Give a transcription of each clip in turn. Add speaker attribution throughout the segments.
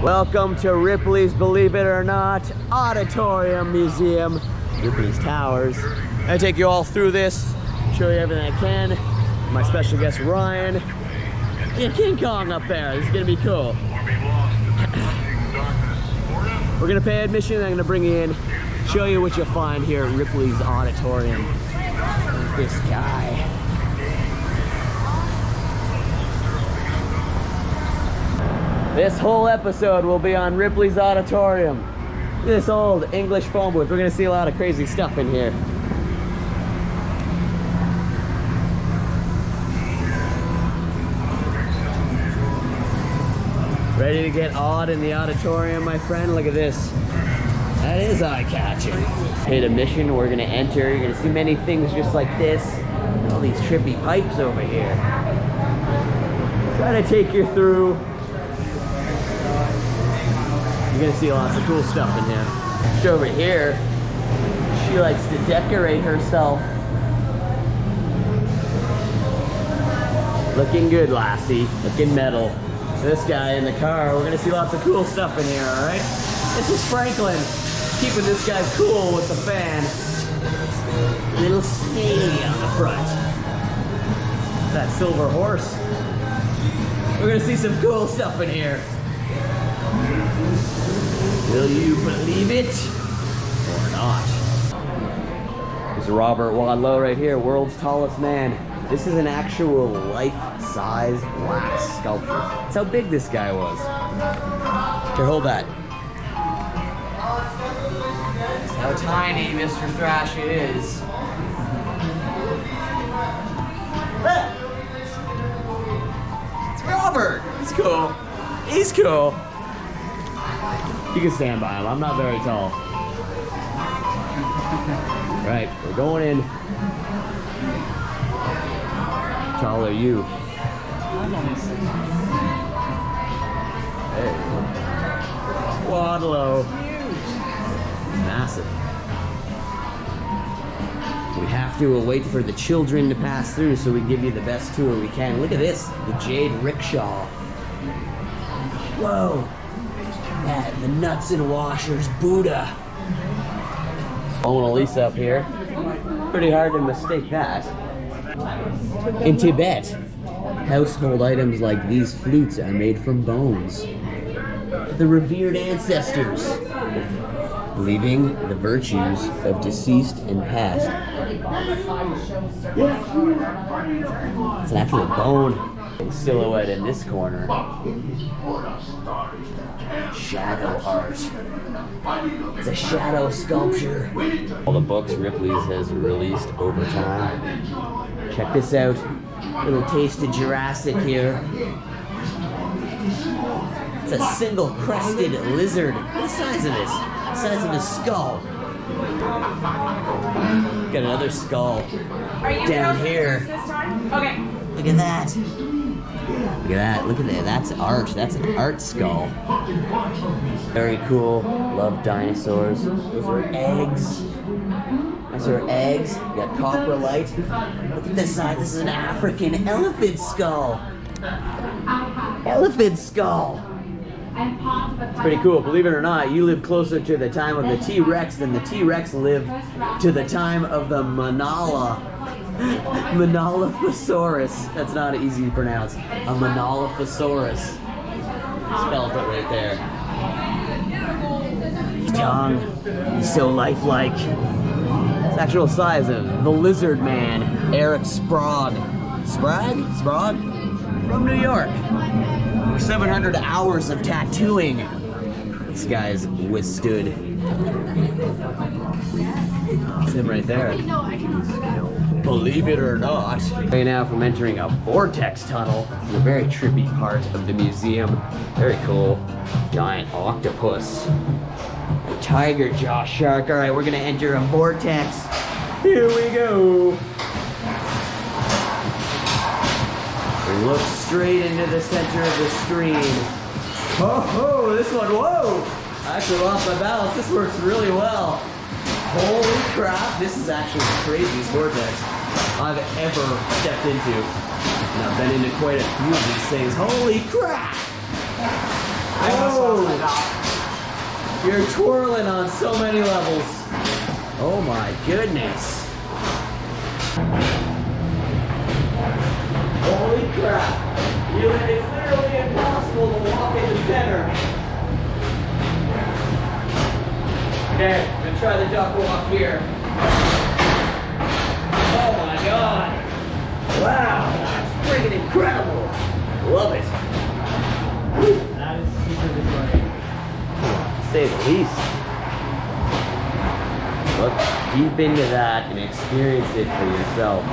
Speaker 1: Welcome to Ripley's, believe it or not, Odditorium Museum, Ripley's Towers. I'm gonna take you all through this, show you everything I can. My special guest, Ryan. And King Kong up there, this is gonna be cool. We're gonna pay admission, and I'm gonna bring you in, show you what you'll find here at Ripley's Odditorium. This guy. This whole episode will be on Ripley's Odditorium. This old English phone booth. We're gonna see a lot of crazy stuff in here. Ready to get odd in the auditorium, my friend? Look at this. That is eye-catching. Paid admission, we're gonna enter. You're gonna see many things just like this. All these trippy pipes over here. Try to take you through. You're gonna see lots of cool stuff in here. Just over here, she likes to decorate herself. Looking good, lassie. Looking metal. This guy in the car, we're gonna see lots of cool stuff in here, all right? This is Franklin, keeping this guy cool with the fan. Little snaily on the front. That silver horse. We're gonna see some cool stuff in here. Will you believe it or not? There's Robert Wadlow right here, world's tallest man. This is an actual life-size glass sculpture. That's how big this guy was. Here, hold that. That's how tiny Mr. Thrasha is. It's Robert. He's cool. He's cool. You can stand by him. I'm not very tall. Right, we're going in. How tall are you?
Speaker 2: I'm only 6 feet.
Speaker 1: Hey. Wadlow. Massive. We have to wait for the children to pass through so we give you the best tour we can. Look at this, the Jade Rickshaw. Whoa. That, the nuts and washers Buddha. Mona Lisa up here. Pretty hard to mistake that. In Tibet, household items like these flutes are made from bones. The revered ancestors, believing the virtues of deceased and past. It's an actual bone silhouette in this corner. Shadow art. It's a shadow sculpture. All the books Ripley's has released over time. Check this out. Little taste of Jurassic here. It's a single crested lizard. What the size of this? The size of a skull. Got another skull down here.
Speaker 2: Okay.
Speaker 1: Look at that. Look at that. Look at that. That's art. That's an art skull. Very cool. Love dinosaurs. Those are eggs. Those are eggs. You got coprolite. Look at this side. This is an African elephant skull. Elephant skull. It's pretty cool. Believe it or not, you live closer to the time of the T-Rex than the T-Rex lived to the time of the Monolithosaurus. That's not easy to pronounce. A Monolithosaurus. Spelled it right there. Tongue. He's so lifelike. It's actual size of the lizard man, Eric Sprague. Sprague? From New York. 700 hours of tattooing. This guy's withstood. It's him right there. Believe it or not. Right now from entering a vortex tunnel in a very trippy part of the museum. Very cool. Giant octopus. A tiger jaw shark. All right, we're gonna enter a vortex. Here we go. Look straight into the center of the screen. Oh, this one, whoa! I actually lost my balance. This works really well. Holy crap, this is actually the craziest vortex I've ever stepped into. And I've been into quite a few of these things. Holy crap! Oh! You're twirling on so many levels. Oh my goodness. Holy crap. It's literally impossible to walk in the center. Okay, I'm gonna try the duck walk here. Oh my god. Wow, that's freaking incredible. Love it.
Speaker 2: That is super rewarding.
Speaker 1: To say the least. Look deep into that and experience it for yourself.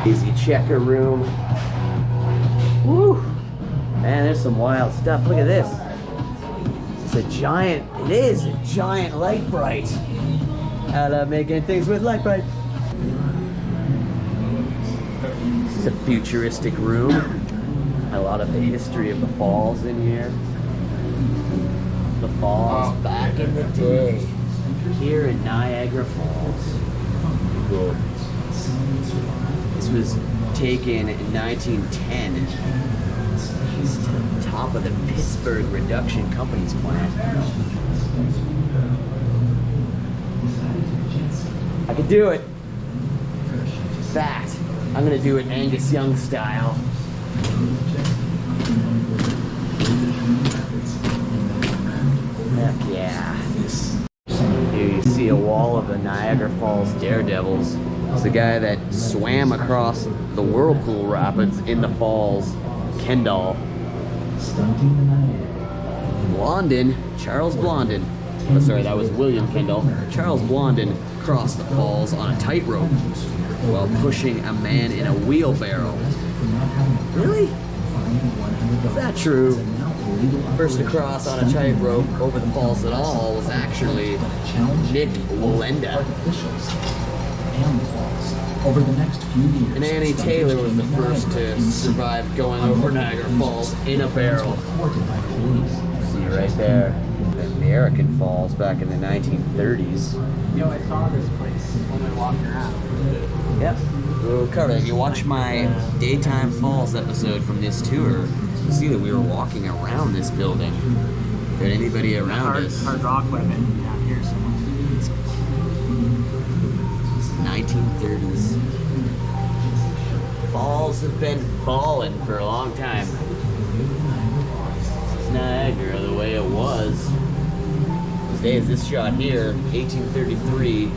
Speaker 1: Easy checker room. Woo! Man, there's some wild stuff. Look at this. It's a giant, it is a giant light bright. I love making things with light bright. This is a futuristic room. A lot of the history of the falls in here. The falls back in the day. Here in Niagara Falls. This was taken in 1910. It's to the top of the Pittsburgh Reduction Company's plant. I could do it. In fact, I'm gonna do it Angus Young style. Heck yeah. Here you see a wall of the Niagara Falls daredevils. It's the guy that swam across the whirlpool rapids in the falls, Kendall. Blondin, Charles Blondin. Oh, sorry, that was William Kendall. Charles Blondin crossed the falls on a tightrope while pushing a man in a wheelbarrow. Really? Is that true? First to cross on a tightrope over the falls at all was actually Nick Wallenda.
Speaker 3: Over the next few years,
Speaker 1: And Annie Taylor was the first to survive going over Niagara Falls in a barrel. See right there, the American Falls back in the 1930s.
Speaker 2: Yo, I saw this place when I walked around.
Speaker 1: Yep. We'll cover it. If you watch my Daytime Falls episode from this tour, you'll see that we were walking around this building. Got anybody around us?
Speaker 2: Hard rock weapon down here somewhere.
Speaker 1: 1930s. Falls have been falling for a long time. This is Niagara the way it was. Today is this shot here, 1833 to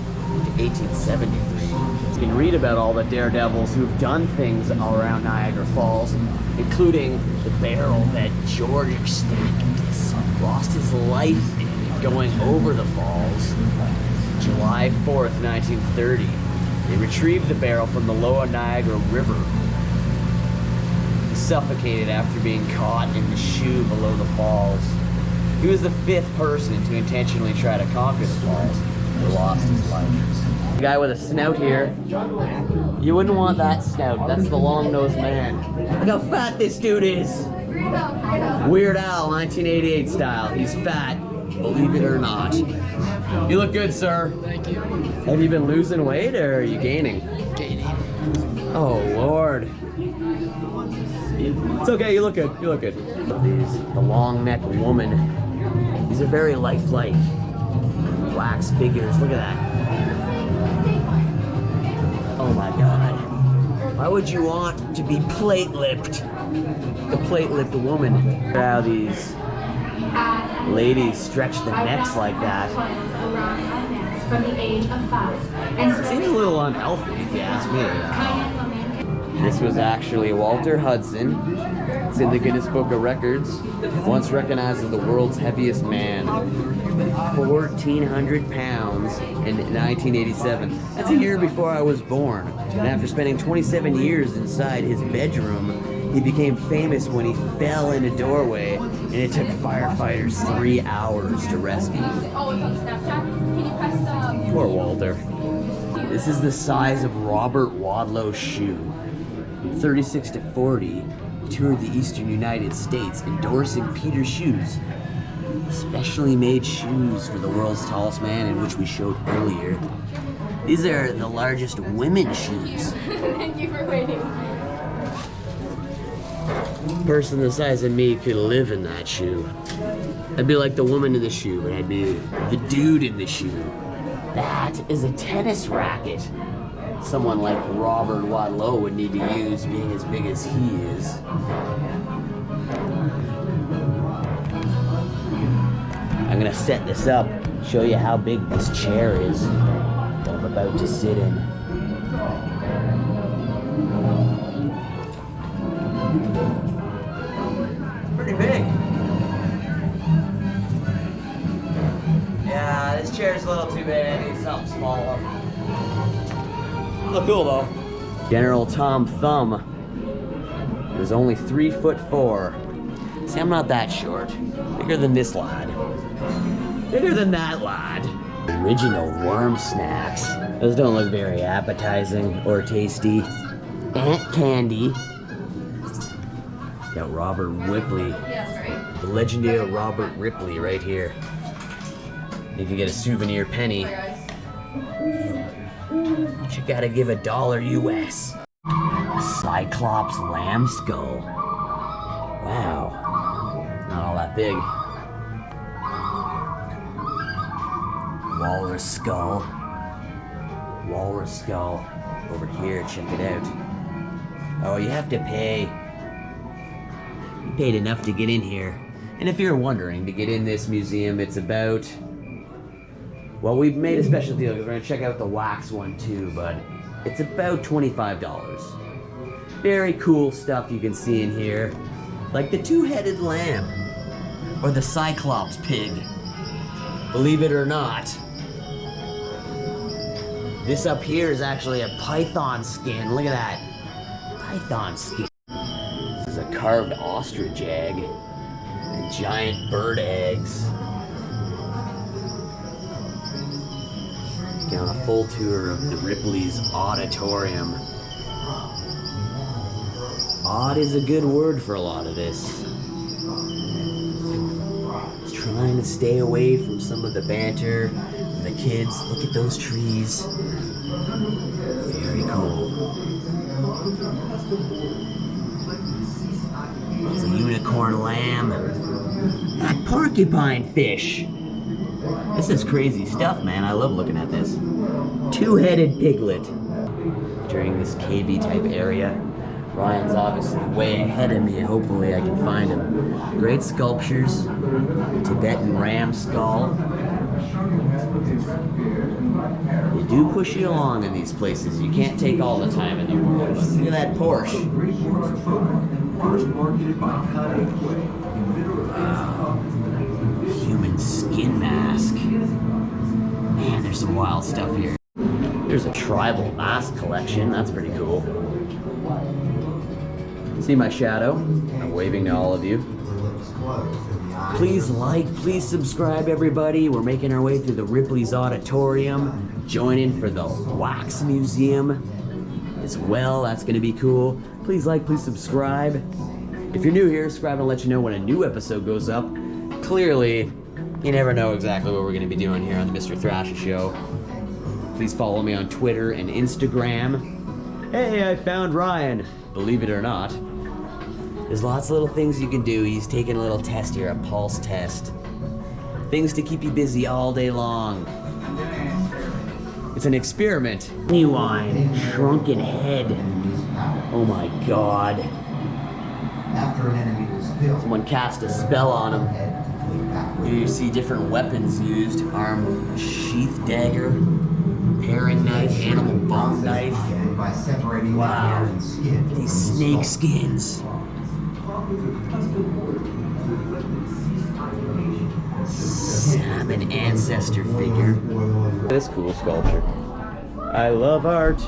Speaker 1: 1873. You can read about all the daredevils who've done things all around Niagara Falls, including the barrel that George Stackus lost his life in going over the falls. July 4th, 1930. They retrieved the barrel from the lower Niagara River. He suffocated after being caught in the shoe below the falls. He was the 5th person to intentionally try to conquer the falls, but lost his life. The guy with a snout here. You wouldn't want that snout. That's the long-nosed man. Look how fat this dude is. Weird Al, 1988 style. He's fat, believe it or not. You look good, sir.
Speaker 2: Thank you.
Speaker 1: Have you been losing weight or are you gaining?
Speaker 2: Gaining.
Speaker 1: Oh, Lord. It's okay, you look good. You look good. The long-necked woman. These are very lifelike. Wax figures. Look at that. Oh my God. Why would you want to be plate-lipped? The plate-lipped woman. Look how these ladies stretch their necks like that.
Speaker 4: From the age of 5.
Speaker 1: Seems a little unhealthy, if you ask me. This was actually Walter Hudson. It's in the Guinness Book of Records. Once recognized as the world's heaviest man. 1,400 pounds in 1987. That's a year before I was born. And after spending 27 years inside his bedroom, he became famous when he fell in a doorway, and it took firefighters 3 hours to rescue him.
Speaker 4: Oh, it's on Snapchat. Can you press the...
Speaker 1: Poor Walter. This is the size of Robert Wadlow's shoe. 36 to 40, he toured the eastern United States, endorsing Peter's shoes. Specially made shoes for the world's tallest man, in which we showed earlier. These are the largest women's shoes.
Speaker 4: Thank you for waiting.
Speaker 1: person the size of me could live in that shoe. I'd be like the woman in the shoe, but I'd be the dude in the shoe. That is a tennis racket. Someone like Robert Wadlow would need to use, being as big as he is. I'm gonna set this up, show you how big this chair is that I'm about to sit in. Pretty big. Yeah, this chair's a little too big. I need something smaller. Look cool though. General Tom Thumb was only 3'4". See, I'm not that short. Bigger than this lad. Bigger than that lad. Original worm snacks. Those don't look very appetizing or tasty. Ant candy. Got Robert Ripley. The legendary Robert Ripley right here. You can get a souvenir penny. But you gotta give $1 US. Cyclops lamb skull. Wow. Not all that big. Walrus skull. Walrus skull. Over here, check it out. Oh, you have to pay. You paid enough to get in here. And if you're wondering, to get in this museum, it's about... Well, we've made a special deal because we're gonna check out the wax one too, but it's about $25. Very cool stuff you can see in here. Like the two-headed lamb. Or the Cyclops pig. Believe it or not. This up here is actually a python skin. Look at that. Python skin. This is a carved ostrich egg. And giant bird eggs. On a full tour of the RIPLEY'S Odditorium. Odd is a good word for a lot of this. Just trying to stay away from some of the banter and the kids. Look at those trees. Very cool. It's a unicorn lamb. That porcupine fish. This is crazy stuff, man. I love looking at this. Two-headed piglet. During this cavey type area. Ryan's obviously way ahead of me. Hopefully I can find him. Great sculptures. Tibetan ram skull. They do push you along in these places. You can't take all the time in the world. Look at that Porsche.
Speaker 3: First marketed by
Speaker 1: Human skin mask. Man, there's some wild stuff here. There's a tribal mask collection. That's pretty cool. See my shadow? I'm waving to all of you. Please like, please subscribe, everybody. We're making our way through the RIPLEY'S Odditorium. Join in for the Wax Museum as well. That's gonna be cool. Please like, please subscribe. If you're new here, subscribe and let you know when a new episode goes up. Clearly, you never know exactly what we're gonna be doing here on the Mr. Thrasha Show. Please follow me on Twitter and Instagram. Hey, I found Ryan. Believe it or not. There's lots of little things you can do. He's taking a little test here, a pulse test. Things to keep you busy all day long. It's an experiment. Genuine shrunken head. Oh my god.
Speaker 5: After an enemy was killed,
Speaker 1: someone cast a spell on him. Here you see different weapons used. Arm sheath dagger, paring knife, animal bone knife.
Speaker 5: by separating the hair
Speaker 1: Wow.
Speaker 5: and skin from
Speaker 1: These
Speaker 5: the
Speaker 1: snake
Speaker 5: skull.
Speaker 1: skins. Salmon ancestor figure. This cool sculpture. I love art.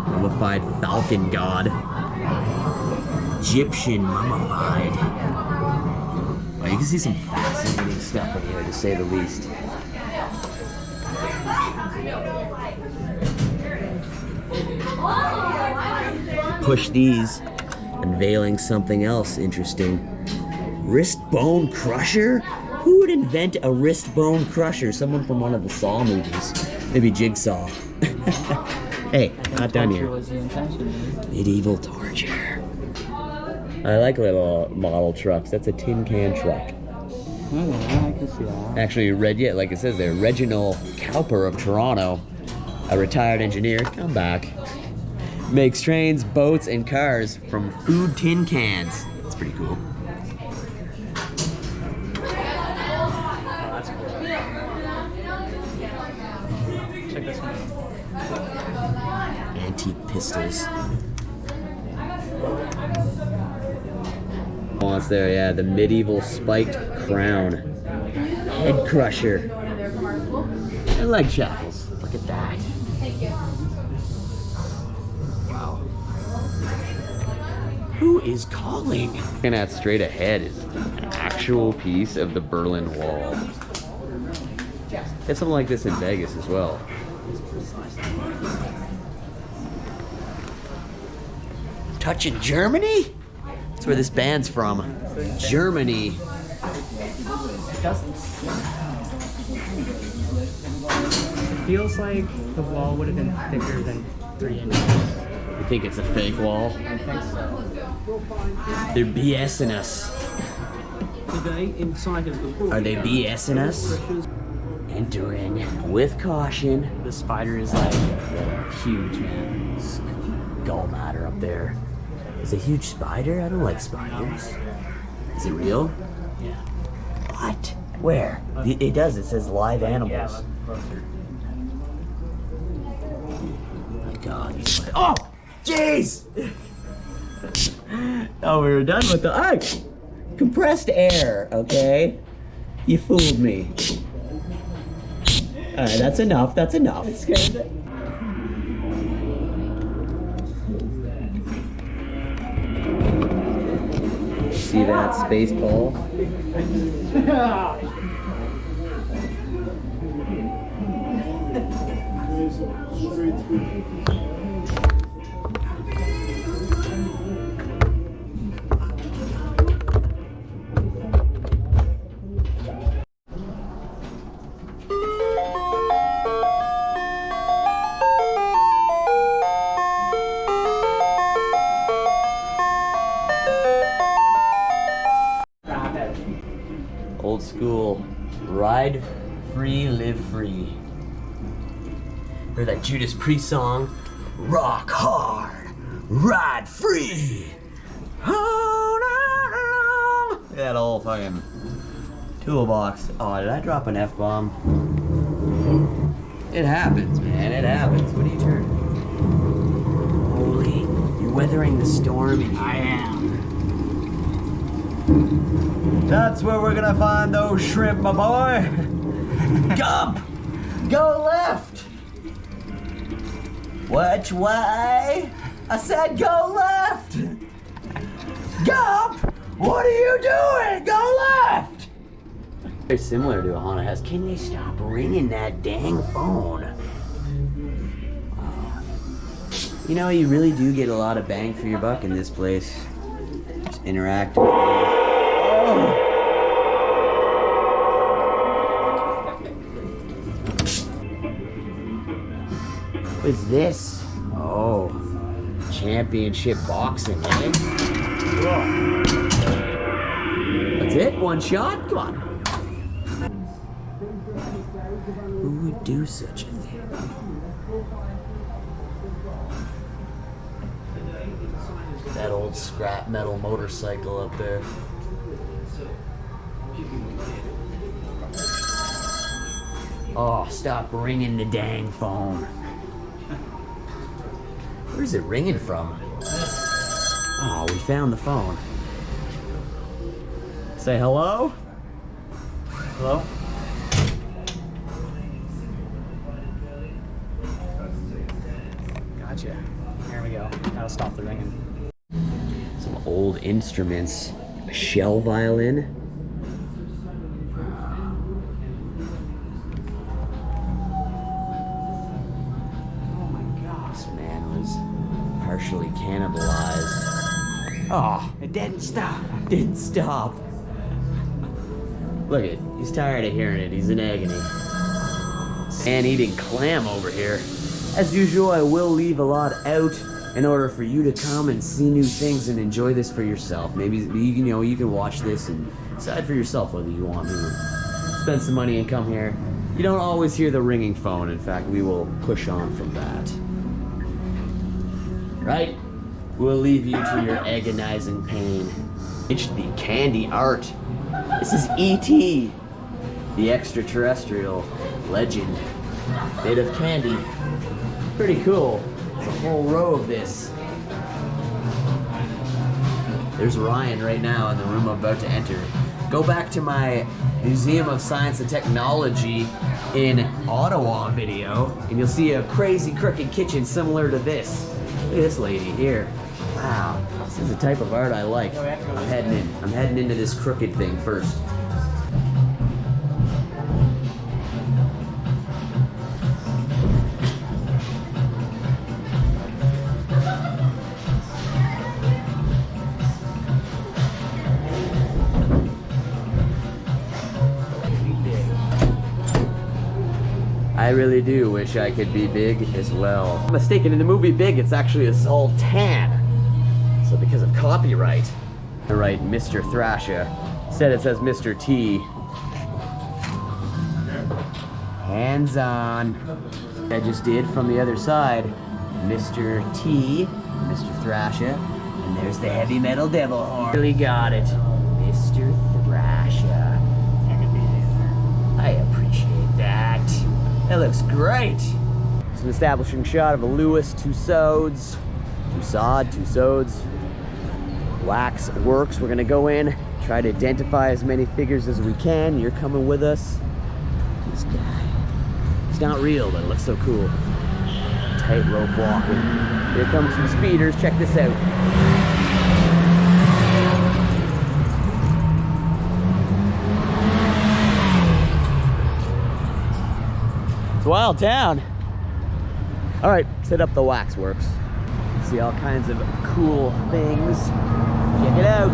Speaker 1: Mummified falcon god. Egyptian mummified. Well, you can see some fascinating stuff in here, to say the least. Push these, unveiling something else interesting. Wrist bone crusher? Who would invent a wrist bone crusher? Someone from one of the Saw movies. Maybe Jigsaw. Hey, not done
Speaker 2: Torture
Speaker 1: here.
Speaker 2: was the intention.
Speaker 1: Medieval torture. I like little model trucks. That's a tin can truck.
Speaker 2: Okay, I can see that.
Speaker 1: Actually, like it says there, Reginald Cowper of Toronto, a retired engineer, come back, makes trains, boats, and cars from food tin cans. That's pretty cool.
Speaker 2: That's cool. Check this one.
Speaker 1: Antique pistols. Oh, it's there, yeah. The medieval spiked crown. Head crusher. And leg shackles. Look at that. Wow. Who is calling? Looking at straight ahead is an actual piece of the Berlin Wall. Get something like this in Vegas as well. Touching Germany? That's where this band's from. Germany.
Speaker 2: It doesn't. It feels like the wall would have been thicker than 3 inches.
Speaker 1: You think it's a fake wall?
Speaker 2: I think so.
Speaker 1: They're BSing us.
Speaker 6: Today, inside of the book,
Speaker 1: Are they BSing us? Entering with caution.
Speaker 2: The spider is like huge, man.
Speaker 1: Gallmatter up there. Is a huge spider? I don't like spiders. Is it real?
Speaker 2: Yeah.
Speaker 1: What? Where? It does. It says live
Speaker 2: Yeah,
Speaker 1: animals.
Speaker 2: look closer.
Speaker 1: Oh my God. Oh! Jeez! Oh, we were done with the compressed air, okay? You fooled me. Alright, that's enough. That's enough. See that space ball? Old school. Ride free, live free. Heard that Judas Priest song? Rock hard, ride free. Hold on. That old fucking toolbox. Oh, did I drop an F-bomb? It happens, man. It happens. What are you turning? Holy, you're weathering the storm in here.
Speaker 2: I am.
Speaker 1: That's where we're gonna find those shrimp, my boy. Gump! Go left! Which way? I said go left! Gump! What are you doing? Go left! Very similar to a haunted house. Can they stop ringing that dang phone? Wow. You know, you really do get a lot of bang for your buck in this place. Just interactive. Oh. What is this? Oh, championship boxing, eh? That's it? One shot? Come on. Who would do such a thing? That old scrap metal motorcycle up there. Oh, stop ringing the dang phone. Where's it ringing from? Oh, we found the phone. Say hello?
Speaker 2: Hello? Gotcha. Here we go. Gotta stop the ringing.
Speaker 1: Some old instruments. A shell violin. This man was partially cannibalized. Oh, it didn't stop. Didn't stop. Look he's tired of hearing it. He's in agony. Man-eating clam over here. As usual, I will leave a lot out in order for you to come and see new things and enjoy this for yourself. Maybe you can watch this and decide for yourself whether you want to spend some money and come here. You don't always hear the ringing phone. In fact, we will push on from that. Right? We'll leave you to your agonizing pain. It's the candy art. This is E.T., the extraterrestrial legend made of candy. Pretty cool. There's a whole row of this. There's Ryan right now in the room I'm about to enter. Go back to my Museum of Science and Technology in Ottawa video, and you'll see a crazy crooked kitchen similar to this. Look at this lady here. Wow, this is the type of art I like. I'm heading into this crooked thing first. I really do wish I could be big as well. I'm mistaken, in the movie Big, it's actually a Zoltan. So because of copyright, I write Mr. Thrasha. Instead it says Mr. T. Hands on. I just did from the other side. Mr. T, Mr. Thrasha, and there's the heavy metal devil horn. Really got it. Mr. Thrasha. I appreciate that. That looks great. It's an establishing shot of a Louis Tussauds. Tussauds. Wax works. We're gonna go in, try to identify as many figures as we can. You're coming with us. This guy. It's not real, but it looks so cool. Tightrope walking. Here comes some speeders. Check this out. It's a wild town. All right, let's hit up the waxworks. See all kinds of cool things. Check it out.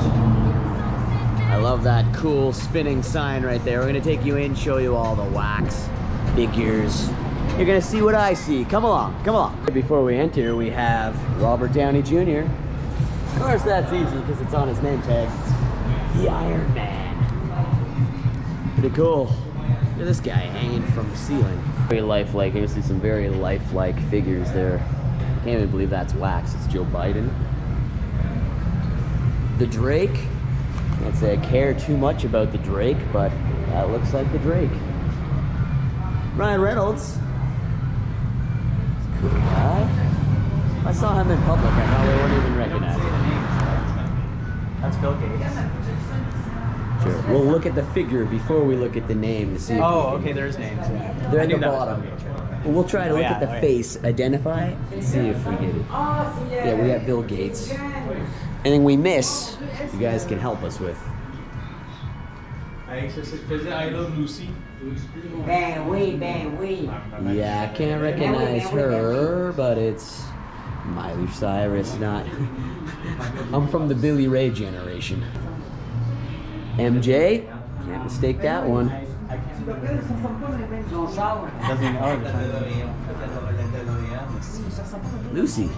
Speaker 1: I love that cool spinning sign right there. We're gonna take you in, show you all the wax figures. You're gonna see what I see. Come along, come along. Before we enter, we have Robert Downey Jr. Of course that's easy because it's on his name tag. The Iron Man. Pretty cool. Look at this guy hanging from the ceiling. Very lifelike. You can see some very lifelike figures there. Can't even believe that's wax. It's Joe Biden. The Drake. Can't say I care too much about the Drake, but that looks like the Drake. Ryan Reynolds. He's a cool guy. If I saw him in public, I probably wouldn't even recognize him.
Speaker 2: That's Bill Gates.
Speaker 1: Sure. We'll look at the figure before we look at the name to see if
Speaker 2: Okay, there's names. Yeah.
Speaker 1: they're
Speaker 2: I
Speaker 1: at
Speaker 2: knew
Speaker 1: the
Speaker 2: that was
Speaker 1: bottom.
Speaker 2: Bill Gates.
Speaker 1: Well, we'll try to look at the
Speaker 2: Oh, yeah.
Speaker 1: face, identify, and see if we get it. Yeah, we got Bill Gates. Anything we miss, you guys can help us with.
Speaker 6: I love Lucy.
Speaker 7: Ben oui.
Speaker 1: Yeah, I can't recognize her, but it's Miley Cyrus, not. I'm from the Billy Ray generation. MJ, can't mistake that one. Lucy.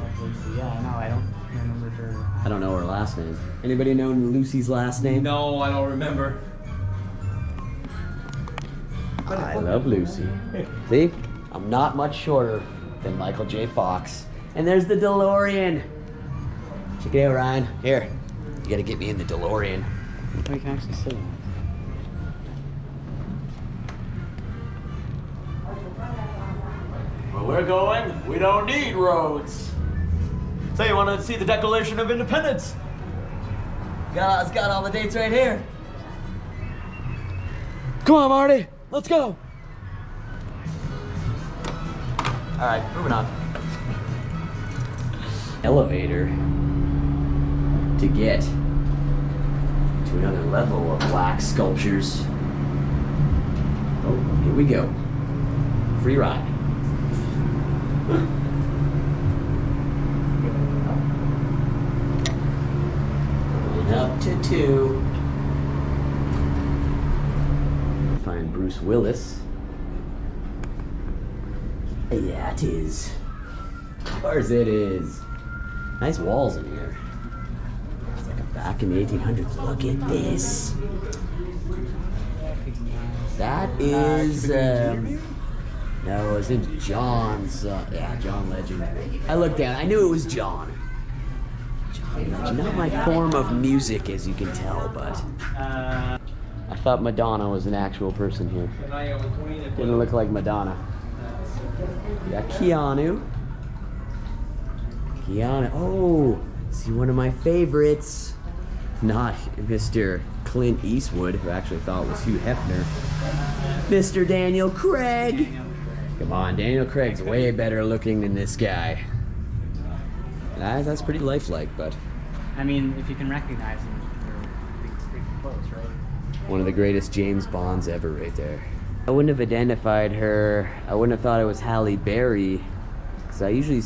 Speaker 2: Yeah, I know. I don't remember her.
Speaker 1: I don't know her last name. Anybody know Lucy's last name?
Speaker 6: No, I don't remember.
Speaker 1: I love Lucy. See? I'm not much shorter than Michael J. Fox. And there's the DeLorean. Check it out, Ryan. Here. You gotta get me in the DeLorean.
Speaker 2: We can actually sit in it.
Speaker 1: Where we're going, we don't need roads. So you want to see the Declaration of Independence? It's got all the dates right here. Come on, Marty. Let's go. All right, moving on. Elevator to get to another level of wax sculptures. Oh, here we go. Free ride. Going up to 2. Find Bruce Willis. Yeah, it is. course it is. Nice walls in here. It's like back in the 1800s. Look at this. That is, no, his name's John's, yeah, John Legend. I looked down, I knew it was John. John Legend, not my form of music, as you can tell, but I thought Madonna was an actual person here. Didn't look like Madonna. We got Keanu. Oh, see, one of my favorites. Not Mr. Clint Eastwood, who I actually thought was Hugh Hefner. Mr. Daniel Craig. Come on, Daniel Craig's way better looking than this guy. That's pretty lifelike, but...
Speaker 2: I mean, if you can recognize him, they're pretty close, right?
Speaker 1: One of the greatest James Bonds ever right there. I wouldn't have identified her. I wouldn't have thought it was Halle Berry, because I usually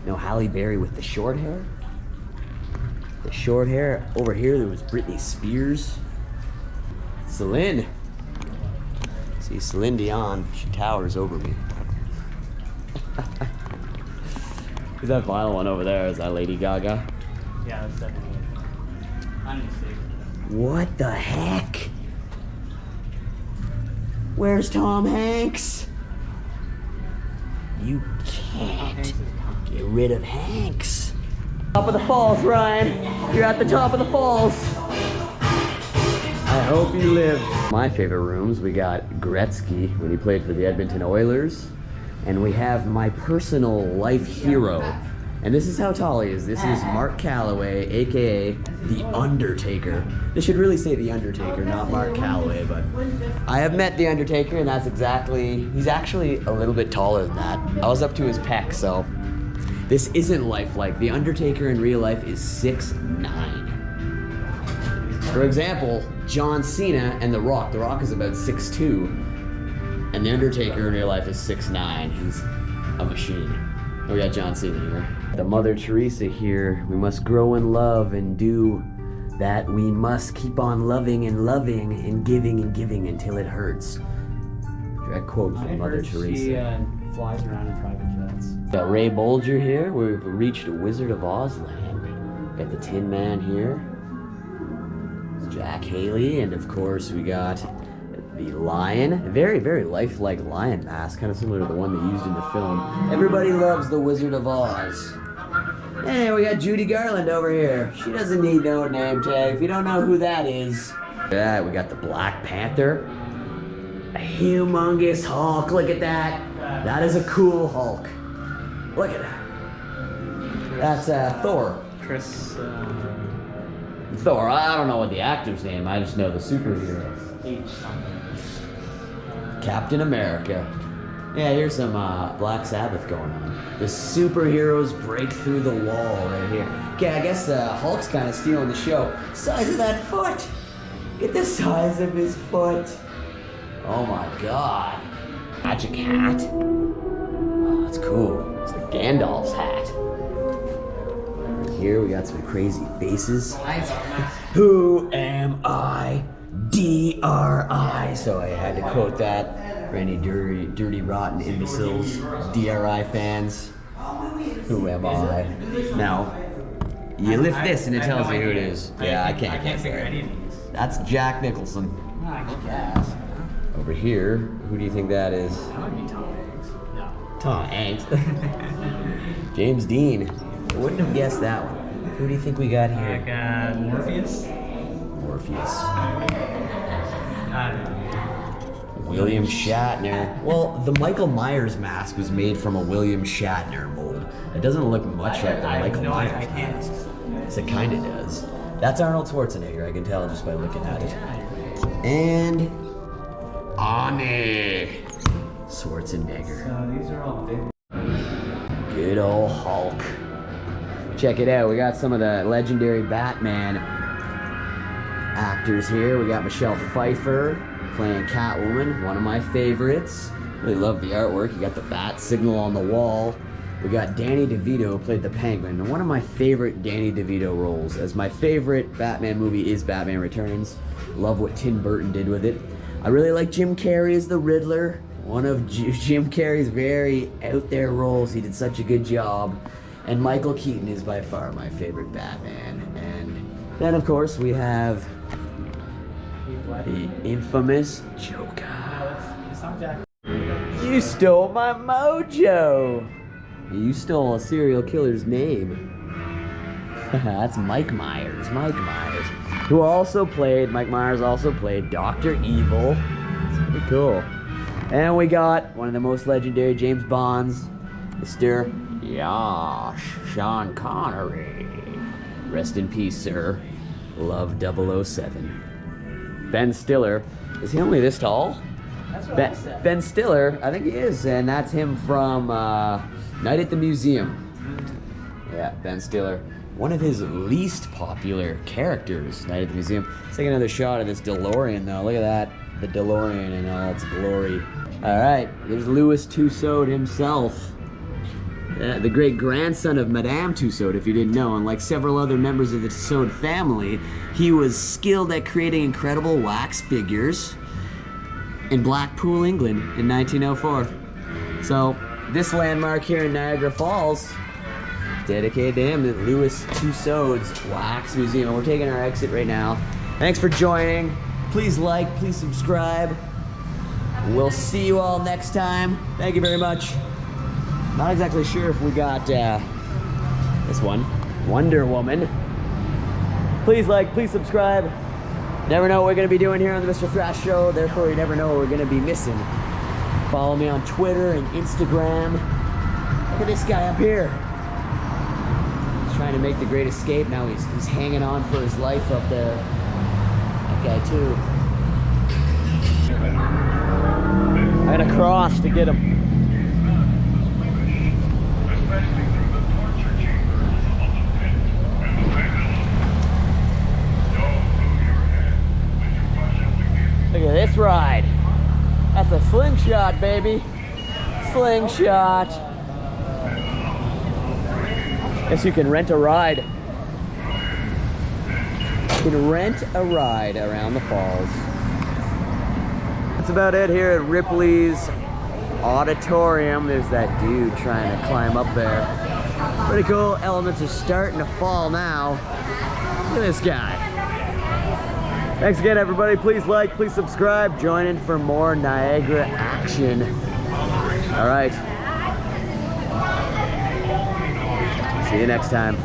Speaker 1: know Halle Berry with the short hair. The short hair. Over here there was Britney Spears. Celine. See, Celine Dion, she towers over me. Is that final one over there? Is that Lady Gaga?
Speaker 2: Yeah, that's definitely unmistakable.
Speaker 1: What the heck? Where's Tom Hanks? You can't get rid of Hanks. Top of the falls, Ryan. You're at the top of the falls. I hope you live. My favorite rooms, we got Gretzky when he played for the Edmonton Oilers. And we have my personal life hero. And this is how tall he is. This is Mark Calloway, AKA The Undertaker. They should really say The Undertaker, not Mark Calloway, but I have met The Undertaker, and that's exactly, he's actually a little bit taller than that. I was up to his pec, so this isn't lifelike. The Undertaker in real life is 6'9". For example, John Cena and The Rock. The Rock is about 6'2", and The Undertaker in real life is 6'9". He's a machine. Oh, we got John Cena here. The Mother Teresa here. We must grow in love and do that. We must keep on loving and giving until it hurts. Direct quote from Mother Teresa.
Speaker 2: She flies around in private jets.
Speaker 1: Got Ray Bolger here. We've reached Wizard of Oz land. Got the Tin Man here. Jack Haley, and of course we got the lion. A very, very lifelike lion mask, kind of similar to the one they used in the film. Everybody loves the Wizard of Oz. And we got Judy Garland over here. She doesn't need no name tag. If you don't know who that is. Yeah, we got the Black Panther. A humongous Hulk. Look at that. That is a cool Hulk. Look at that. That's Thor. Thor. I don't know what the actor's name. I just know the superhero.
Speaker 2: H something.
Speaker 1: Captain America. Yeah, here's some Black Sabbath going on. The superheroes break through the wall right here. Okay, I guess Hulk's kind of stealing the show. Size of that foot. Get the size of his foot. Oh my god. Magic hat. Oh, that's cool. It's like Gandalf's hat. Here we got some crazy faces. Who am I? DRI. So I had to quote that for any dirty, rotten imbeciles, DRI fans. Who am I? Now, you lift this and it tells you who it is. Yeah, I can't say it. That's Jack Nicholson.
Speaker 2: I guess.
Speaker 1: Over here, who do you think that is?
Speaker 2: That would be Tom Hanks. No.
Speaker 1: Tom Hanks. James Dean. I wouldn't have guessed that one. Who do you think we got here?
Speaker 2: Like Morpheus?
Speaker 1: Morpheus.
Speaker 2: I don't know.
Speaker 1: William Shatner. Well, the Michael Myers mask was made from a William Shatner mold. It doesn't look much like the Michael Myers mask. Yes, it kind of does. That's Arnold Schwarzenegger, I can tell just by looking at it. And Arnie Schwarzenegger.
Speaker 2: So these are all big.
Speaker 1: Good old Hulk. Check it out, we got some of the legendary Batman actors here. We got Michelle Pfeiffer playing Catwoman, one of my favorites. Really love the artwork. You got the bat signal on the wall. We got Danny DeVito, who played the Penguin. And one of my favorite Danny DeVito roles, as my favorite Batman movie is Batman Returns. Love what Tim Burton did with it. I really like Jim Carrey as the Riddler. One of Jim Carrey's very out there roles. He did such a good job. And Michael Keaton is by far my favorite Batman. And then, of course, we have the infamous Joker. You stole my mojo. You stole a serial killer's name. That's Mike Myers. Mike Myers, who also played, Mike Myers also played Dr. Evil. It's pretty cool. And we got one of the most legendary James Bonds, Mr. Sean Connery. Rest in peace, sir. Love 007. Ben Stiller. Is he only this tall?
Speaker 2: That's what I said.
Speaker 1: Ben Stiller, I think he is, and that's him from Night at the Museum. Yeah, Ben Stiller. One of his least popular characters, Night at the Museum. Let's take another shot of this DeLorean, though. Look at that. The DeLorean in all its glory. All right, there's Louis Tussauds himself. The great grandson of Madame Tussauds, if you didn't know, and like several other members of the Tussauds family, he was skilled at creating incredible wax figures in Blackpool, England in 1904. So this landmark here in Niagara Falls, dedicated to him, the Louis Tussauds Wax Museum. We're taking our exit right now. Thanks for joining. Please like, please subscribe. We'll see you all next time. Thank you very much. Not exactly sure if we got this one, Wonder Woman. Please like, please subscribe. Never know what we're gonna be doing here on the Mr. Thrash Show, therefore you never know what we're gonna be missing. Follow me on Twitter and Instagram. Look at this guy up here. He's trying to make the great escape. Now he's hanging on for his life up there. That guy too. I gotta cross to get him. Look at this ride. That's a slingshot, baby. Slingshot. Guess you can rent a ride. You can rent a ride around the falls. That's about it here at Ripley's Odditorium. There's that dude trying to climb up there. Pretty cool. Elements are starting to fall now. Look at this guy. Thanks again, everybody. Please like, please subscribe. Join in for more Niagara action. All right. See you next time.